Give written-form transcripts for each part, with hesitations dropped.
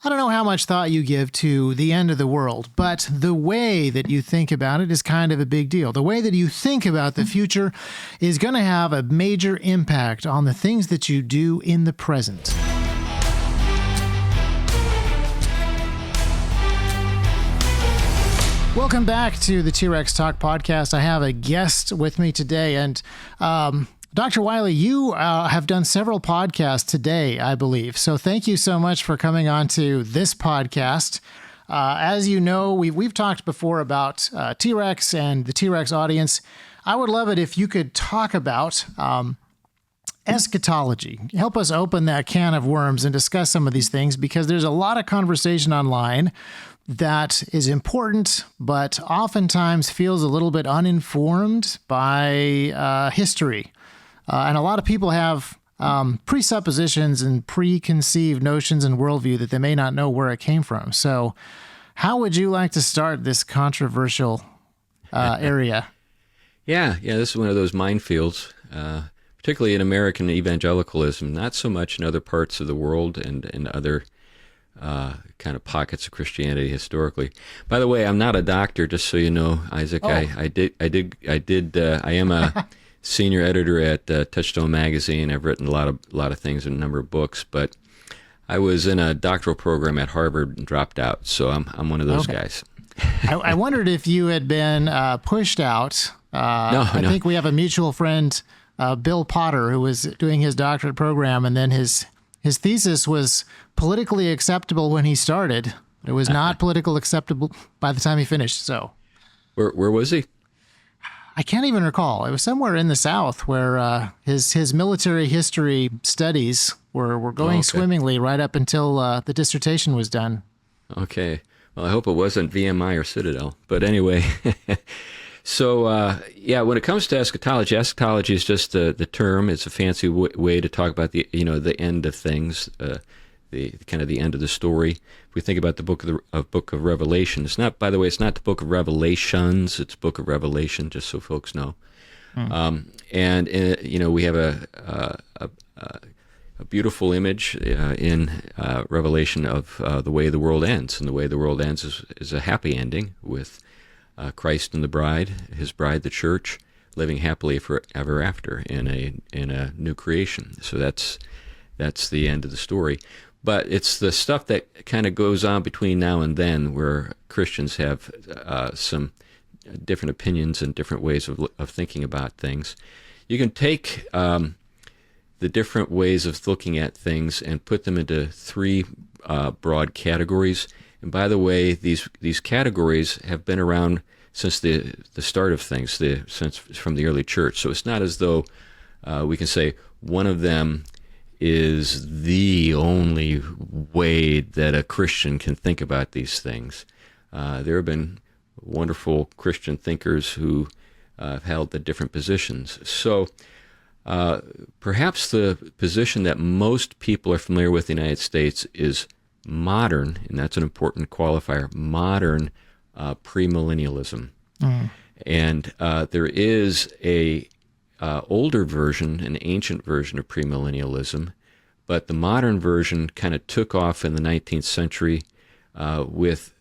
I don't know how much thought you give to the end of the world, but the way that you think about it is kind of a big deal. The way that you think about the future is going to have a major impact on the things that you do in the present. Welcome back to the T-Rex Talk podcast. I have a guest with me today, and Dr. Wiley, you have done several podcasts today, I believe. So thank you so much for coming on to this podcast. As you know, we've talked before about T-Rex and the T-Rex audience. I would love it if you could talk about eschatology. Help us open that can of worms and discuss some of these things, because there's a lot of conversation online that is important, but oftentimes feels a little bit uninformed by history. And a lot of people have presuppositions and preconceived notions and worldview that they may not know where it came from. So how would you like to start this controversial area? Yeah, this is one of those minefields, particularly in American evangelicalism, not so much in other parts of the world and in other kind of pockets of Christianity historically. By the way, I'm not a doctor, just so you know, Isaac. Oh. I am a senior editor at Touchstone Magazine. I've written a lot of things in a number of books, but I was in a doctoral program at Harvard and dropped out, so I'm one of those guys. I wondered if you had been pushed out. No. I think we have a mutual friend, Bill Potter, who was doing his doctorate program, and then his thesis was politically acceptable when he started. It was not politically acceptable by the time he finished. So, where was he? I can't even recall. It was somewhere in the South where his military history studies were going swimmingly right up until the dissertation was done. Okay. Well, I hope it wasn't VMI or Citadel. But anyway, so when it comes to eschatology is just the term. It's a fancy way to talk about the end of things, the kind of the end of the story. If we think about the book of Revelation, it's not the book of Revelations, it's book of Revelation, just so folks know. And we have a beautiful image in Revelation of the way the world ends, and the way the world ends is a happy ending with Christ and the bride, his bride, the church, living happily forever after in a new creation. So that's the end of the story. But it's the stuff that kind of goes on between now and then where Christians have some different opinions and different ways of thinking about things. You can take the different ways of looking at things and put them into three broad categories. And by the way, these categories have been around since the start of things, since from the early church. So it's not as though we can say one of them is the only way that a Christian can think about these things. There have been wonderful Christian thinkers who have held the different positions. So perhaps the position that most people are familiar with in the United States is modern, and that's an important qualifier, modern premillennialism. And there is a older version, an ancient version of premillennialism, but the modern version kind of took off in the 19th century with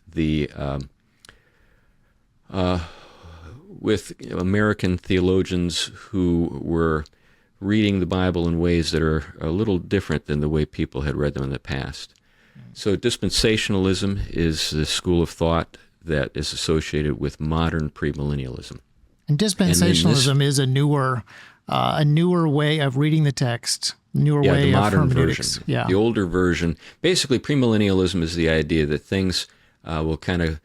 American theologians who were reading the Bible in ways that are a little different than the way people had read them in the past. So dispensationalism is the school of thought that is associated with modern premillennialism. And dispensationalism is a newer way of reading the text, way the modern of hermeneutics. Version. Yeah, the older version. Basically, premillennialism is the idea that things will kind of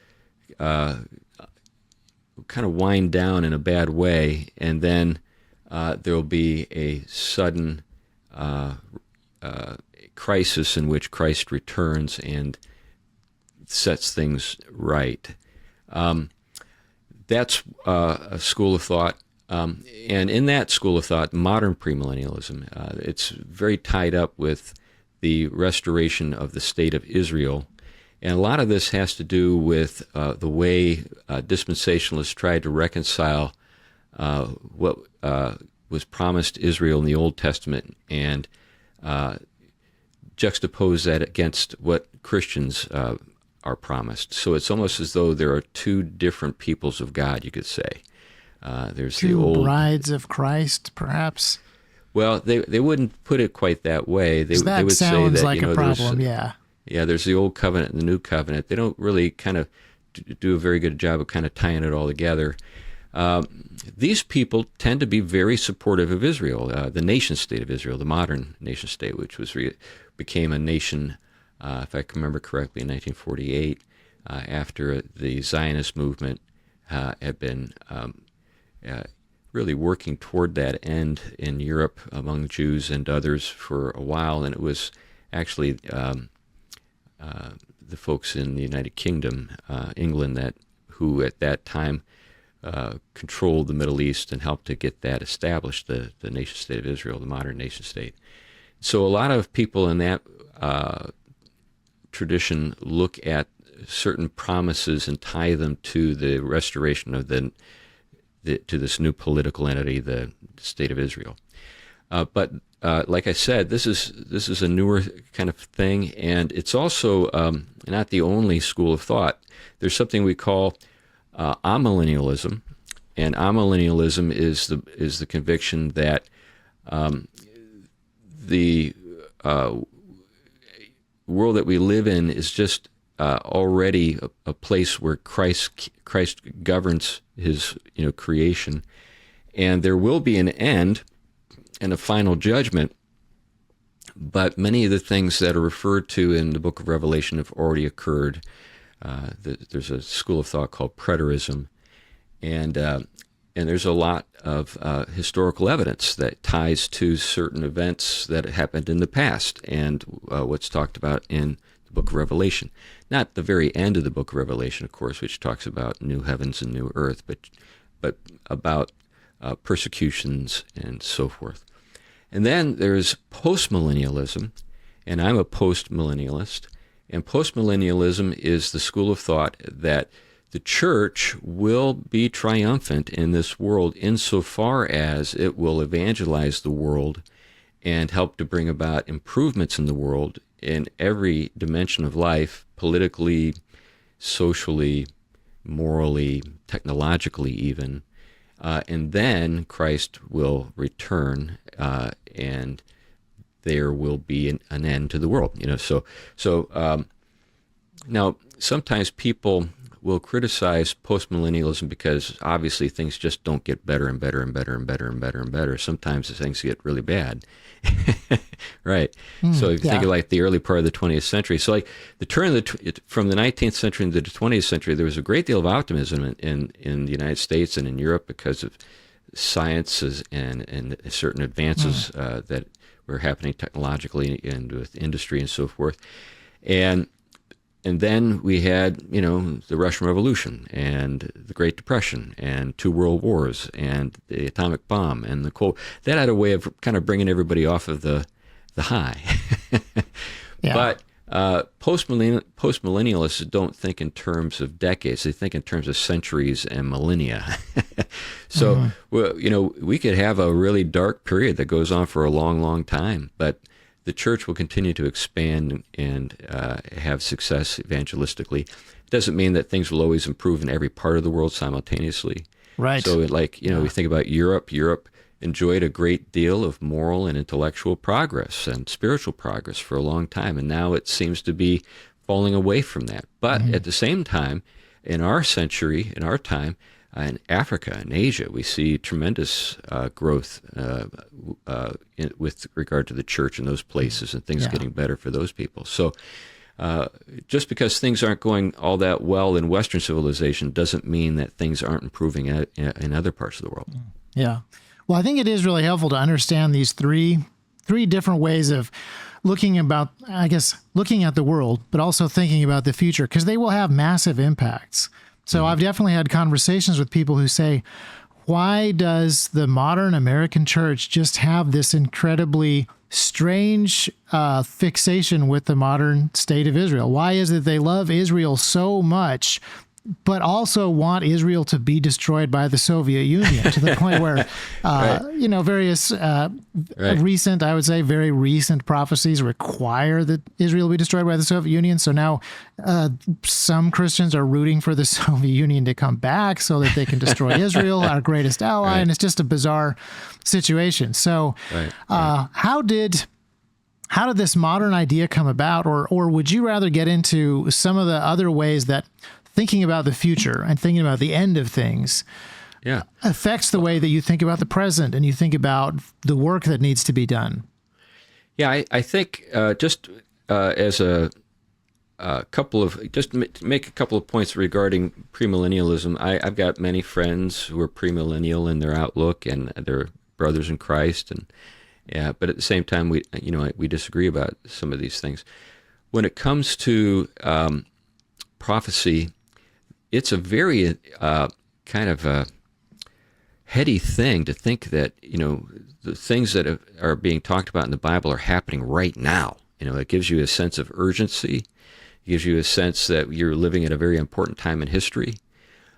wind down in a bad way, and then there will be a sudden crisis in which Christ returns and sets things right. That's a school of thought. And in that school of thought, modern premillennialism, it's very tied up with the restoration of the state of Israel. And a lot of this has to do with the way dispensationalists tried to reconcile what was promised Israel in the Old Testament and juxtapose that against what Christians are promised. So it's almost as though there are two different peoples of God, you could say. There's two the old brides of Christ, perhaps. Well, they wouldn't put it quite that way. They would sounds say that like a problem. There's the old covenant and the new covenant. They don't really kind of do a very good job of kind of tying it all together. These people tend to be very supportive of Israel, the nation state of Israel, the modern nation state, which became a nation, if I can remember correctly, in 1948, after the Zionist movement had been really working toward that end in Europe among Jews and others for a while, and it was actually the folks in the United Kingdom, England, who at that time controlled the Middle East and helped to get that established, the nation state of Israel, the modern nation state. So a lot of people in that tradition look at certain promises and tie them to the restoration of to this new political entity, the state of Israel. But like I said, this is a newer kind of thing, and it's also not the only school of thought. There's something we call amillennialism, and amillennialism is the conviction that the world that we live in is just already a place where Christ governs his creation, and there will be an end and a final judgment. But many of the things that are referred to in the book of Revelation have already occurred. There's a school of thought called preterism, and there's a lot of historical evidence that ties to certain events that happened in the past and what's talked about in the book of Revelation. Not the very end of the book of Revelation, of course, which talks about new heavens and new earth, but about persecutions and so forth. And then there's postmillennialism, and I'm a postmillennialist. And postmillennialism is the school of thought that the church will be triumphant in this world insofar as it will evangelize the world and help to bring about improvements in the world in every dimension of life, politically, socially, morally, technologically even. And then Christ will return, and there will be an end to the world. Now sometimes people will criticize postmillennialism because obviously things just don't get better and better and better and better and better and better. Sometimes things get really bad. Right. So if you think of like the early part of the 20th century, so like the turn from the 19th century into the 20th century, there was a great deal of optimism in the United States and in Europe because of sciences and certain advances that were happening technologically and with industry and so forth. And then we had, the Russian Revolution and the Great Depression and 2 world wars and the atomic bomb and the Cold. That had a way of kind of bringing everybody off of the high. But postmillennialists don't think in terms of decades. They think in terms of centuries and millennia. So, we could have a really dark period that goes on for a long, long time, but the church will continue to expand and have success evangelistically. It doesn't mean that things will always improve in every part of the world simultaneously. Right. So, we think about Europe. Europe enjoyed a great deal of moral and intellectual progress and spiritual progress for a long time, and now it seems to be falling away from that. But at the same time, in our century, in our time, in Africa and Asia, we see tremendous growth with regard to the church in those places and things getting better for those people. So just because things aren't going all that well in Western civilization doesn't mean that things aren't improving in other parts of the world. Yeah. Well, I think it is really helpful to understand these three different ways of looking at the world, but also thinking about the future, because they will have massive impacts. So I've definitely had conversations with people who say, why does the modern American church just have this incredibly strange fixation with the modern state of Israel? Why is it they love Israel so much but also want Israel to be destroyed by the Soviet Union to the point where, various recent, I would say, very recent prophecies require that Israel be destroyed by the Soviet Union. So now some Christians are rooting for the Soviet Union to come back so that they can destroy Israel, our greatest ally. And it's just a bizarre situation. So how did this modern idea come about, or would you rather get into some of the other ways that thinking about the future and thinking about the end of things affects the way that you think about the present and you think about the work that needs to be done? Yeah, I think just as a couple of, just make a couple of points regarding premillennialism. I've got many friends who are premillennial in their outlook, and they're brothers in Christ, and but at the same time, we disagree about some of these things. When it comes to prophecy, it's a very kind of a heady thing to think that the things that are being talked about in the Bible are happening right now. It gives you a sense of urgency. It gives you a sense that you're living at a very important time in history,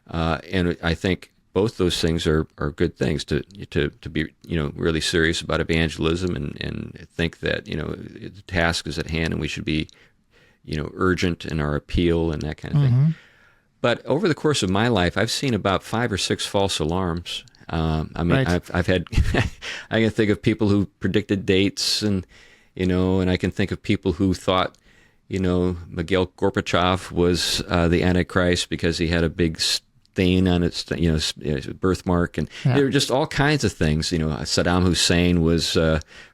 and I think both those things are good things to be really serious about evangelism and think that the task is at hand and we should be urgent in our appeal and that kind of thing. But over the course of my life, I've seen about 5 or 6 false alarms. I've had I can think of people who predicted dates, and and I can think of people who thought Mikhail Gorbachev was the Antichrist because he had a big stain on its birthmark, and there were just all kinds of things. Saddam Hussein was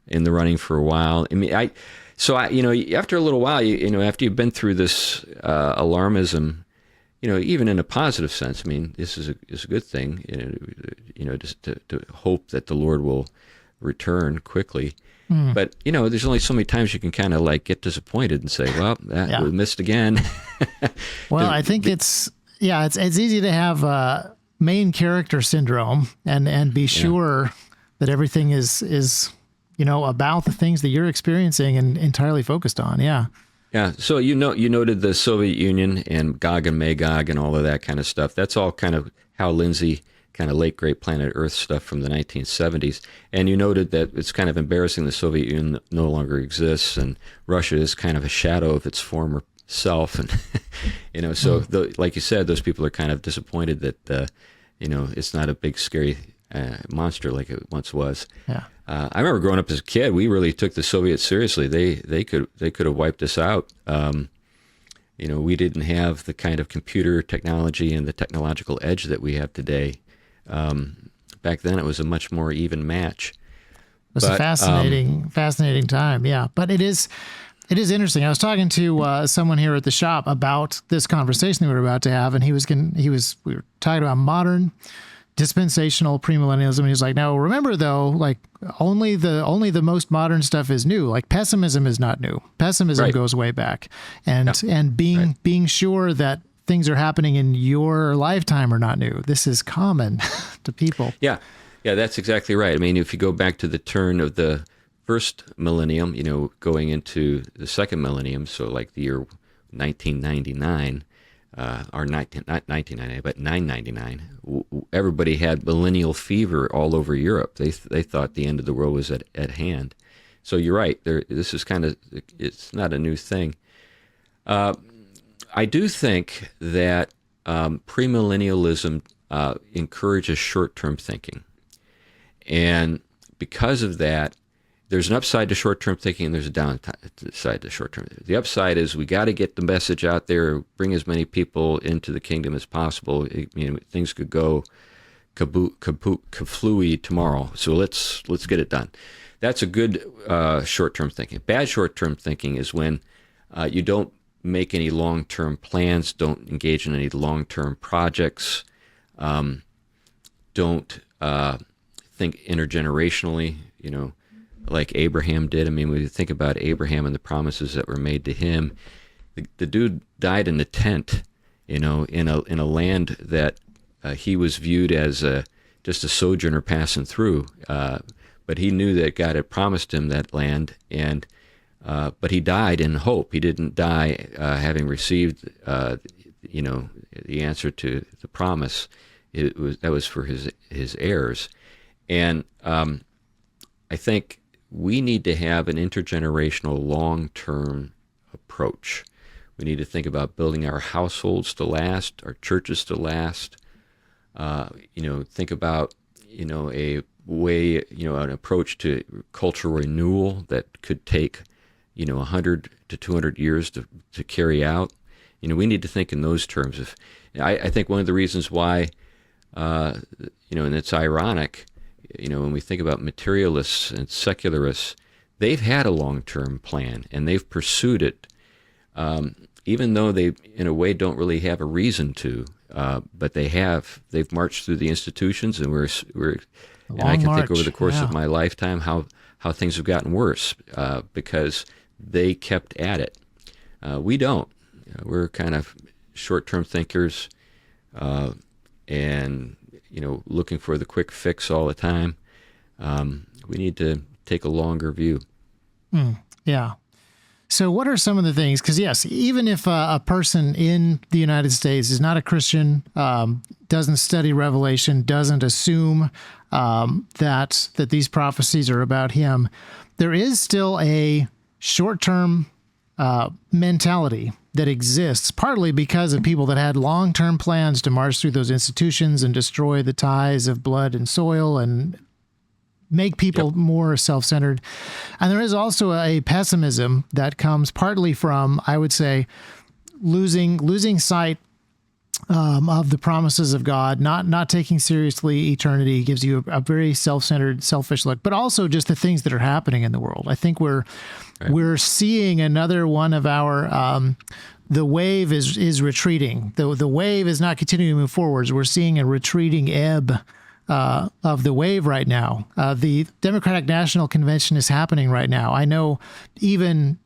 in the running for a while. After a little while, after you've been through this alarmism, even in a positive sense, this is a good thing, just to hope that the Lord will return quickly. But, there's only so many times you can kind of get disappointed and say, well, we missed again. Well, I think it's easy to have main character syndrome and be sure that everything is about the things that you're experiencing and entirely focused on. Yeah. Yeah. So, you noted the Soviet Union and Gog and Magog and all of that kind of stuff. That's all kind of Hal Lindsey, kind of late great Planet Earth stuff from the 1970s. And you noted that it's kind of embarrassing the Soviet Union no longer exists, and Russia is kind of a shadow of its former self. And, like you said, those people are kind of disappointed that, it's not a big, scary monster like it once was. Yeah. I remember growing up as a kid, we really took the Soviets seriously. They could have wiped us out. We didn't have the kind of computer technology and the technological edge that we have today. Back then, it was a much more even match. It was a fascinating time. Yeah, but it is interesting. I was talking to someone here at the shop about this conversation that we were about to have, and we were talking about modern dispensational premillennialism. And he was like, "No, remember though, only the most modern stuff is new. Like pessimism is not new. Pessimism goes way back, and being sure that things are happening in your lifetime are not new. This is common to people." Yeah, that's exactly right. If you go back to the turn of the first millennium, going into the second millennium, so like the year 1999. Or not 1999, but 999. Everybody had millennial fever all over Europe. They thought the end of the world was at hand. So you're right. This is it's not a new thing. I do think that premillennialism encourages short-term thinking, and because of that, there's an upside to short-term thinking and there's a downside to short-term. The upside is we got to get the message out there, bring as many people into the kingdom as possible. Things could go kaflooey tomorrow, so let's get it done. That's a good short-term thinking. Bad short-term thinking is when you don't make any long-term plans, don't engage in any long-term projects, don't think intergenerationally, like Abraham did. When you think about Abraham and the promises that were made to him, the dude died in a tent, in a land that he was viewed as just a sojourner passing through. But he knew that God had promised him that land, but he died in hope. He didn't die having received, the answer to the promise. That was for his heirs. And I think we need to have an intergenerational long-term approach. We need to think about building our households to last, our churches to last. Think about, a way, an approach to cultural renewal that could take, 100 to 200 years to carry out. We need to think in those terms. I think one of the reasons why, and it's ironic, when we think about materialists and secularists, they've had a long-term plan and they've pursued it, even though they, in a way, don't really have a reason to. But they've marched through the institutions, and and I can think over the course of my lifetime how things have gotten worse because they kept at it. We don't. We're kind of short-term thinkers, and looking for the quick fix all the time. We need to take a longer view. Yeah. So what are some of the things? Because yes, even if a person in the United States is not a Christian, doesn't study Revelation, doesn't assume that these prophecies are about him, there is still a short-term mentality that exists, partly because of people that had long-term plans to march through those institutions and destroy the ties of blood and soil and make people more self-centered. And there is also a pessimism that comes partly from, I would say, losing sight of the promises of God, not taking seriously eternity gives you a very self-centered, selfish look, but also just the things that are happening in the world. I think we're seeing another one of our the wave is retreating. The wave is not continuing to move forwards. We're seeing a retreating ebb of the wave right now. The Democratic National Convention is happening right now. I know even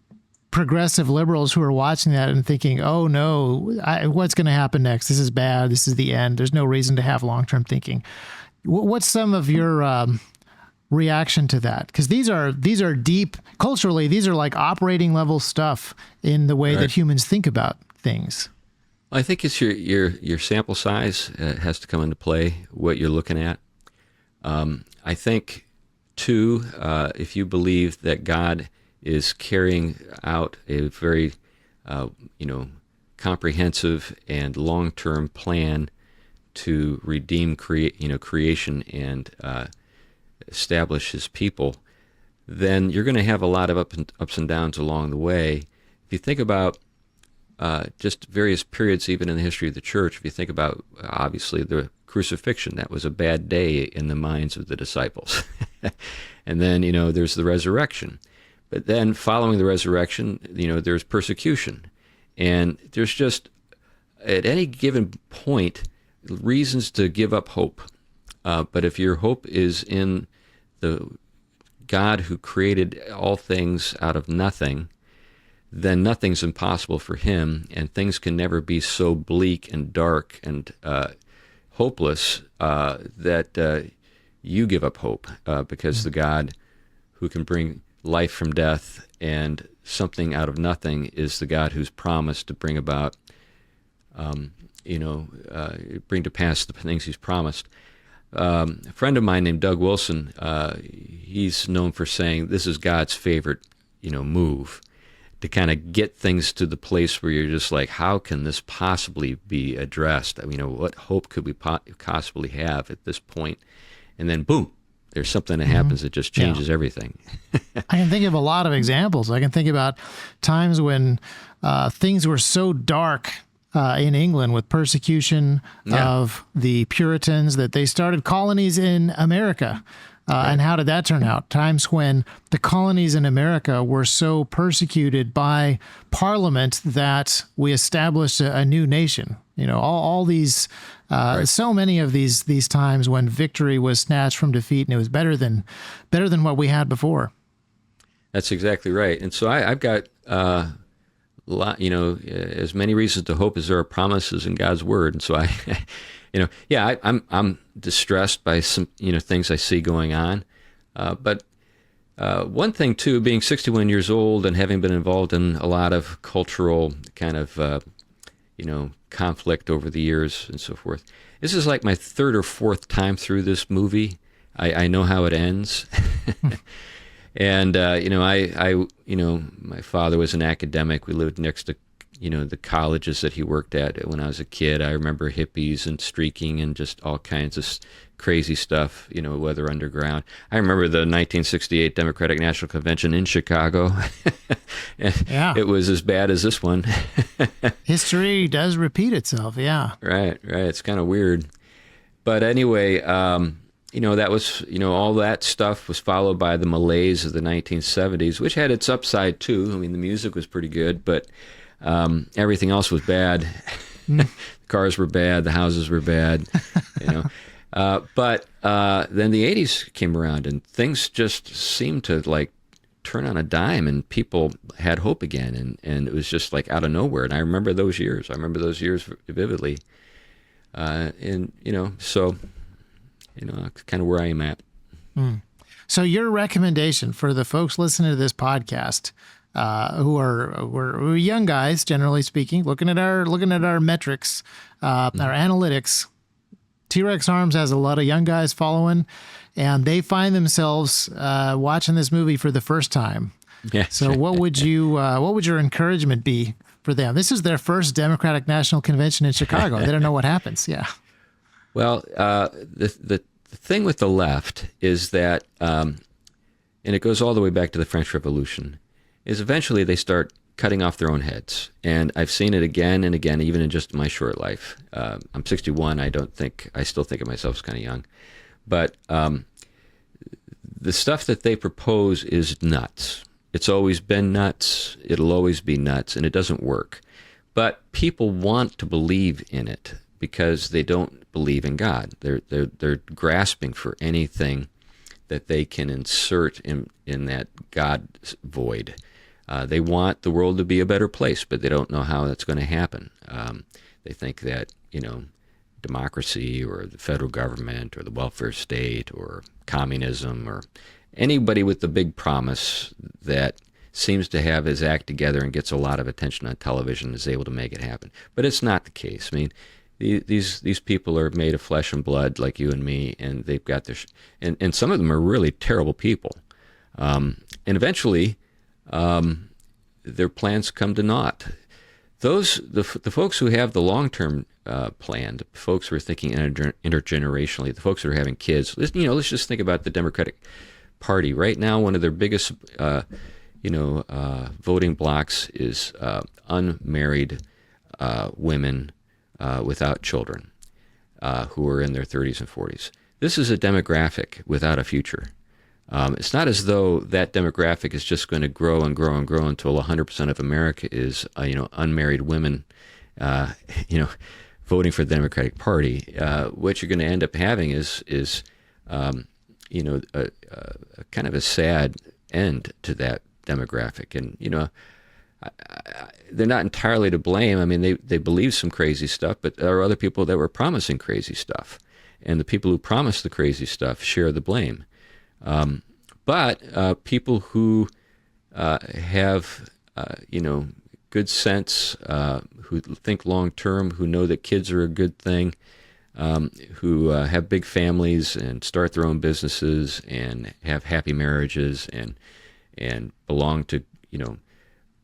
progressive liberals who are watching that and thinking, oh no, what's going to happen next? This is bad. This is the end. There's no reason to have long-term thinking. What's some of your reaction to that? Because these are deep, culturally, these are like operating level stuff in the way that humans think about things. I think it's your sample size has to come into play, what you're looking at. I think, too, if you believe that God is carrying out a very, comprehensive and long-term plan to redeem creation and establish His people, then you're going to have a lot of ups and downs along the way. If you think about just various periods, even in the history of the church, if you think about, obviously, the crucifixion, that was a bad day in the minds of the disciples. And then, there's the resurrection. But then following the resurrection, there's persecution. And there's just, at any given point, reasons to give up hope. But if your hope is in the God who created all things out of nothing, then nothing's impossible for Him, and things can never be so bleak and dark and hopeless that you give up hope, because the God who can bring life from death and something out of nothing is the God who's promised to bring about, bring to pass the things He's promised. A friend of mine named Doug Wilson, he's known for saying this is God's favorite, move, to kind of get things to the place where you're just like, how can this possibly be addressed? I mean, what hope could we possibly have at this point? And then, boom, there's something that happens that just changes everything. I can think of a lot of examples. I can think about times when things were so dark in England with persecution of the Puritans that they started colonies in America. And how did that turn out? Times when the colonies in America were so persecuted by Parliament that we established a new nation. All these, so many of these times when victory was snatched from defeat, and it was better than what we had before. That's exactly right. And so I've got a lot, as many reasons to hope as there are promises in God's Word. And so I'm distressed by some, things I see going on. But one thing, too, being 61 years old and having been involved in a lot of cultural kind of, conflict over the years and so forth. This is like my third or fourth time through this movie. I know how it ends. And, my father was an academic. We lived next to, the colleges that he worked at when I was a kid. I remember hippies and streaking and just all kinds of crazy stuff, Weather Underground. I remember the 1968 Democratic National Convention in Chicago. Yeah. It was as bad as this one. History does repeat itself, yeah. Right. It's kind of weird. But anyway, that was, all that stuff was followed by the malaise of the 1970s, which had its upside too. I mean, the music was pretty good, but everything else was bad. The cars were bad, the houses were bad, But then the 80s came around and things just seemed to like turn on a dime and people had hope again. And it was just like out of nowhere. And I remember those years. Vividly. That's kind of where I am at. So your recommendation for the folks listening to this podcast, who are young guys, generally speaking, looking at our metrics, our analytics, T-Rex Arms has a lot of young guys following, and they find themselves watching this movie for the first time. Yeah. So what would your encouragement be for them? This is their first Democratic National Convention in Chicago. They don't know what happens. Yeah. Well, the thing with the left is that, and it goes all the way back to the French Revolution, is eventually they start cutting off their own heads. And I've seen it again and again, even in just my short life. I'm 61. I still think of myself as kind of young. But the stuff that they propose is nuts. It's always been nuts. It'll always be nuts, and it doesn't work. But people want to believe in it because they don't believe in God. They're grasping for anything that they can insert in that God void. They want the world to be a better place, but they don't know how that's going to happen. They think that, democracy or the federal government or the welfare state or communism or anybody with the big promise that seems to have his act together and gets a lot of attention on television is able to make it happen. But it's not the case. I mean, these people are made of flesh and blood like you and me, and they've got their and some of them are really terrible people. And eventually, their plans come to naught. The folks who have the long-term plan, the folks who are thinking intergenerationally, the folks who are having kids. Let's just think about the Democratic Party right now. One of their biggest, voting blocks is unmarried women without children, who are in their 30s and 40s. This is a demographic without a future. It's not as though that demographic is just going to grow and grow and grow until 100% of America is, unmarried women, voting for the Democratic Party. What you're going to end up having is a kind of a sad end to that demographic. And, they're not entirely to blame. I mean, they believe some crazy stuff, but there are other people that were promising crazy stuff. And the people who promised the crazy stuff share the blame. But people who have, good sense, who think long term, who know that kids are a good thing, who have big families and start their own businesses and have happy marriages and belong to,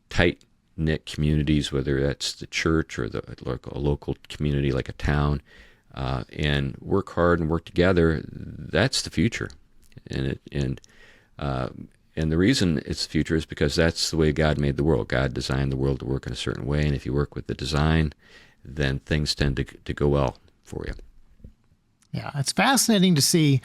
tight-knit communities, whether that's the church or a local community like a town, and work hard and work together, that's the future. And the reason it's the future is because that's the way God made the world. God designed the world to work in a certain way, and if you work with the design, then things tend to go well for you. Yeah, it's fascinating to see.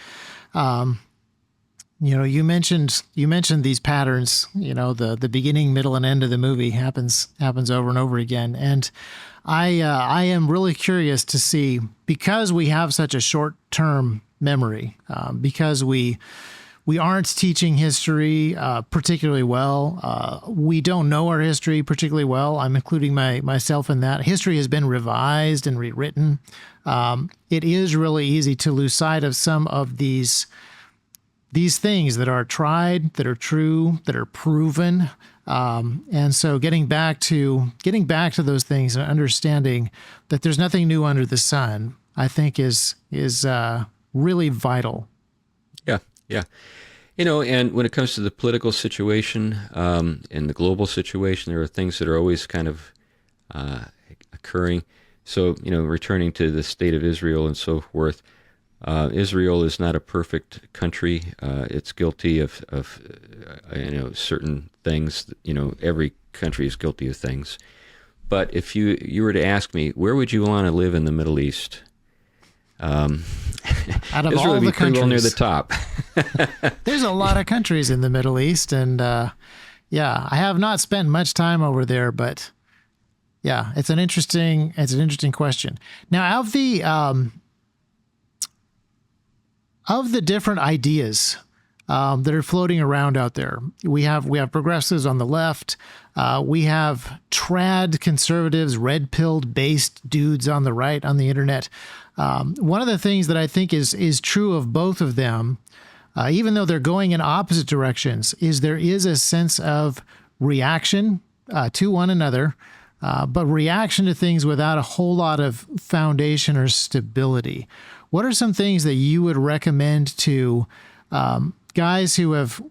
You mentioned these patterns. The beginning, middle, and end of the movie happens over and over again, and I am really curious to see, because we have such a short-term memory, because we aren't teaching history particularly well. We don't know our history particularly well. I'm including myself in that. History has been revised and rewritten. It is really easy to lose sight of some of these things that are tried, that are true, that are proven, And so getting back to those things and understanding that there's nothing new under the sun, I think is really vital. Yeah, yeah. And when it comes to the political situation and the global situation, there are things that are always kind of occurring. So, returning to the state of Israel and so forth, Israel is not a perfect country. It's guilty of certain things. Every country is guilty of things. But if you were to ask me, where would you want to live in the Middle East? Out of Israel all would be the pretty well near countries, the top. there's a lot of countries in the Middle East, and I have not spent much time over there, but yeah, it's an interesting question. Now, of the different ideas that are floating around out there, we have progressives on the left, we have trad conservatives, red-pilled based dudes on the right on the internet. One of the things that I think is true of both of them, even though they're going in opposite directions, is there is a sense of reaction to one another, but reaction to things without a whole lot of foundation or stability. What are some things that you would recommend to guys who have,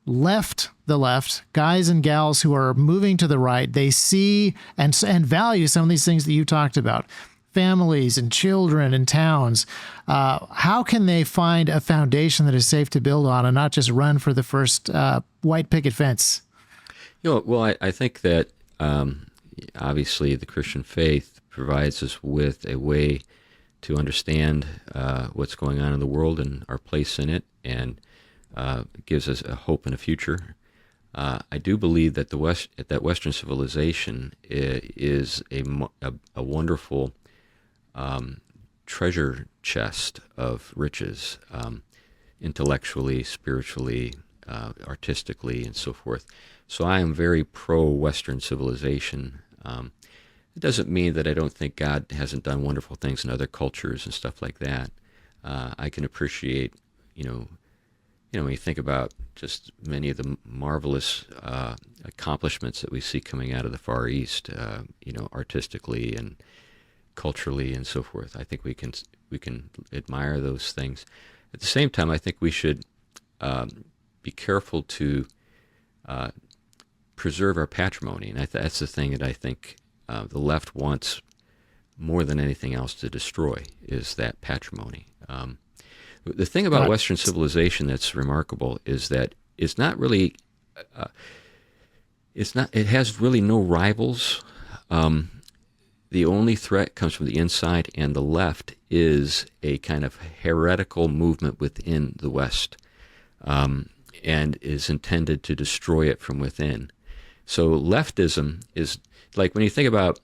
left the left, guys and gals who are moving to the right? They see and value some of these things that you talked about, families and children and towns. How can they find a foundation that is safe to build on and not just run for the first white picket fence? Well, I think that obviously the Christian faith provides us with a way to understand what's going on in the world and our place in it, and gives us a hope and a future. I do believe that that Western civilization is a wonderful treasure chest of riches, intellectually, spiritually, artistically, and so forth. So I am very pro-Western civilization. It doesn't mean that I don't think God hasn't done wonderful things in other cultures and stuff like that. I can appreciate, when you think about just many of the marvelous accomplishments that we see coming out of the Far East, artistically and culturally and so forth. I think we can admire those things. At the same time, I think we should be careful to preserve our patrimony, and that's the thing that I think the left wants more than anything else to destroy, is that patrimony. The thing about Western civilization that's remarkable is that it's not really, it has really no rivals. The only threat comes from the inside, and the left is a kind of heretical movement within the West, and is intended to destroy it from within. So leftism is like, when you think about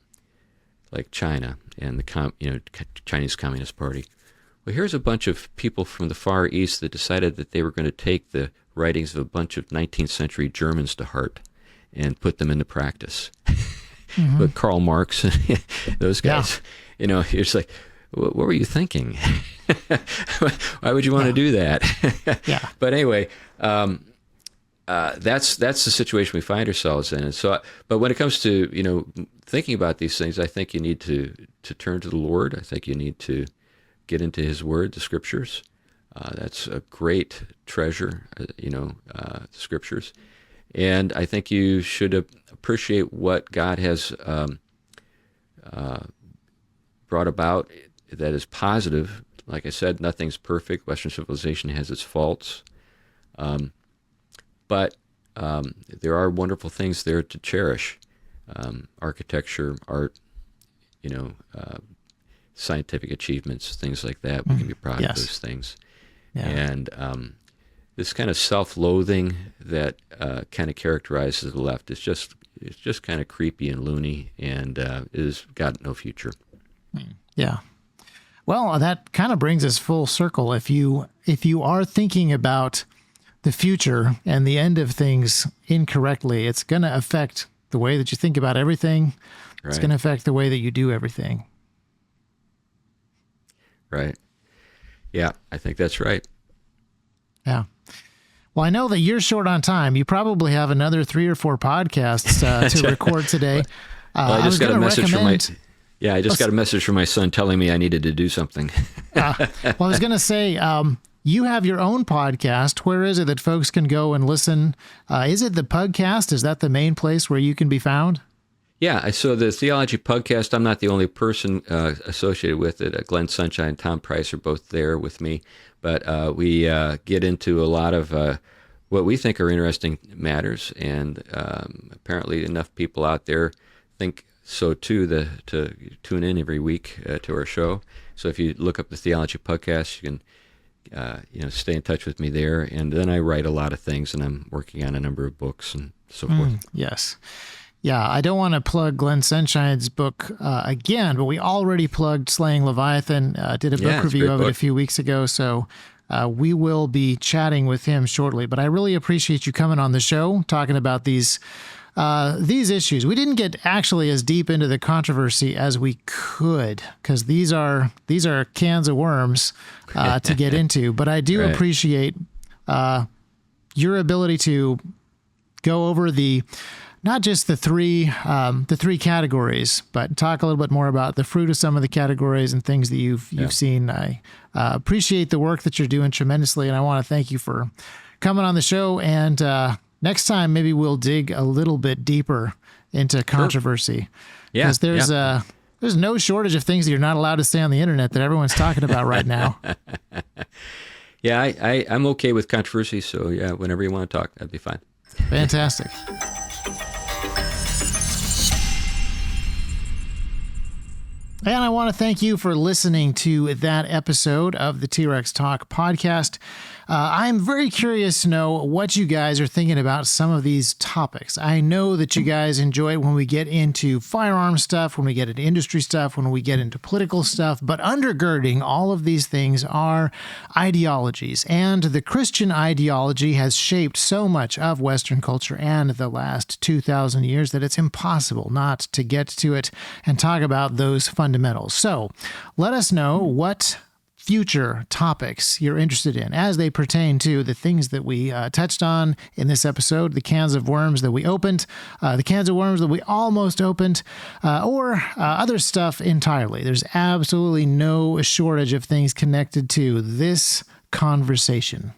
like China and the Chinese Communist Party. Well, here's a bunch of people from the Far East that decided that they were going to take the writings of a bunch of 19th century Germans to heart and put them into practice. Mm-hmm. But Karl Marx and those guys, you're just like, what were you thinking? Why would you want to do that? Yeah. But anyway, that's the situation we find ourselves in. And so, but when it comes to thinking about these things, I think you need to turn to the Lord. I think you need to get into His Word, the Scriptures. That's a great treasure, the Scriptures. And I think you should appreciate what God has brought about that is positive. Like I said, nothing's perfect. Western civilization has its faults. But there are wonderful things there to cherish. Architecture, art, scientific achievements, things like that. We can be proud of those things. Yeah. And this kind of self-loathing that kind of characterizes the left is just kind of creepy and loony, and is got no future. Yeah. Well, that kind of brings us full circle. If you are thinking about the future and the end of things incorrectly, it's going to affect the way that you think about everything. Right. It's going to affect the way that you do everything. Right. Yeah, I think that's right. Yeah. Well, I know that you're short on time. You probably have another 3 or 4 podcasts to record today. Well, I just got a message from I just got a message from my son telling me I needed to do something. Well, I was going to say, you have your own podcast. Where is it that folks can go and listen? Is it the PugCast? Is that the main place where you can be found? Yeah, so the Theology PugCast, I'm not the only person associated with it. Glenn Sunshine and Tom Price are both there with me. But we get into a lot of what we think are interesting matters, and apparently enough people out there think so too to tune in every week to our show. So if you look up the Theology PugCast, you can stay in touch with me there. And then I write a lot of things, and I'm working on a number of books and so forth. Yes. Yeah, I don't want to plug Glenn Sunshine's book again, but we already plugged Slaying Leviathan, did a book review of it a few weeks ago, so we will be chatting with him shortly. But I really appreciate you coming on the show, talking about these issues. We didn't get actually as deep into the controversy as we could, because these are cans of worms to get into. But I do appreciate your ability to go over not just the three categories, but talk a little bit more about the fruit of some of the categories and things that you've seen. I appreciate the work that you're doing tremendously, and I want to thank you for coming on the show. And next time, maybe we'll dig a little bit deeper into controversy. Yeah, because there's no shortage of things that you're not allowed to say on the internet that everyone's talking about right now. Yeah, I'm okay with controversy, so yeah, whenever you want to talk, that'd be fine. Fantastic. And I want to thank you for listening to that episode of the T-Rex Talk podcast. I'm very curious to know what you guys are thinking about some of these topics. I know that you guys enjoy it when we get into firearm stuff, when we get into industry stuff, when we get into political stuff, but undergirding all of these things are ideologies. And the Christian ideology has shaped so much of Western culture and the last 2,000 years that it's impossible not to get to it and talk about those fundamentals. So let us know what future topics you're interested in as they pertain to the things that we touched on in this episode, the cans of worms that we opened, the cans of worms that we almost opened, or other stuff entirely. There's absolutely no shortage of things connected to this conversation.